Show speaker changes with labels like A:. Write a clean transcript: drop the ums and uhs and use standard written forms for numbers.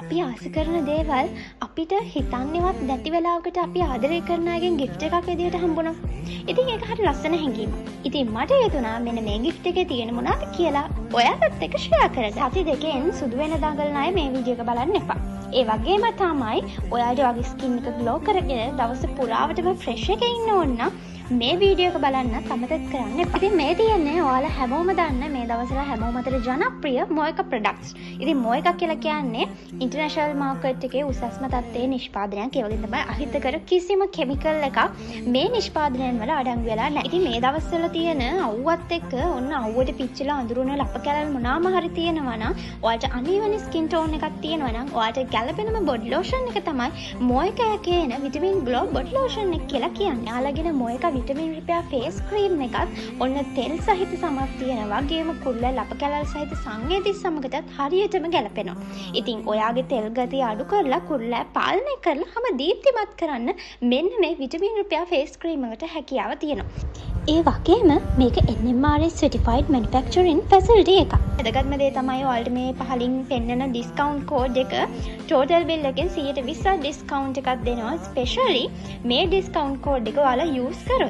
A: අපි ආස කරන දේවල් අපිට හිතන්නේවත් නැති වෙලාවකට අපි ආදරය කරන අයගෙන් gift එකක් විදියට හම්බුණා. ඉතින් ඒක හරි ලස්සන හැඟීමක්. ඉතින් මට හිතුණා මෙන්න මේ gift එකේ තියෙන මොනවද කියලා ඔයාලත් එක්ක share කරන්න. සති දෙකෙන් සුදු වෙන දඟලන අය මේ වීඩියෝ එක බලන්න එපා. ඒ වගේම තමයි ඔයාලට වගේ ස්කින් එක ග්ලෝ කරගෙන දවස පුරාවටම ෆ්‍රෙෂ් එකේ ඉන්න ඕන නම් මේ වීඩියෝ එක බලන්න අමතක කරන්න එපා. ඉතින් මේ තියෙන්නේ ඔයාලා හැමෝම දන්න මේ දවස්වල හැමෝම අතර ජනප්‍රිය මොයිකා ප්‍රොඩක්ට්ස්. ඉතින් මොයිකා කියලා කියන්නේ ඉන්ටර්නැෂනල් මාකට් එකේ උසස්ම තත්ත්වයේ නිෂ්පාදනයක්. ඒ වගේම තමයි අහිතකර කිසිම කිමිකල් එකක් මේ නිෂ්පාදනයන් වල අඩංගු වෙලා නැහැ. ඉතින් මේ දවස්වල තියෙන අවුවත් එක්ක ඔන්න අවුවට පිච්චිලා අඳුරන ලප කැලල් මොනවාම හරි තියෙනවා නම් ඔයාලට අනීවන ස්කින් ටෝන් එකක් තියෙනවා නම් ඔයාලට ගැළපෙනම බොඩි ලෝෂන් එක තමයි මොයිකා කියන විටමින් ග්ලෝ බොඩි ලෝෂන් එක කියලා කියන්නේ. යාළගෙන මොයිකා විටමින් රිපෙයාර් ෆේස් ක්‍රීම් එකත් ඔන්න තෙල් සහිත සමක් තියෙන වගේම කුල්ල ලප කැලල් සහිත සංවේදී සමගටත් හරියටම ගැලපෙනවා. ඉතින් ඔයාගේ තෙල් ගතිය අඩු කරලා කුල්ල පාලනය කරලා හැම දීප්තිමත් කරන්න මෙන්න මේ විටමින් රිපෙයාර් ෆේස් ක්‍රීම් එකට හැකියාව තියෙනවා. ඒ වගේම මේක NMRA certified manufacturing facility එකක්. වැදගත්ම දේ තමයි ඔයාලට මේ පහලින් පෙන්නන discount code එක total bill එකෙන් 120% discount එකක් දෙනවා. especially මේ discount code එක ඔයාලා use කරොත්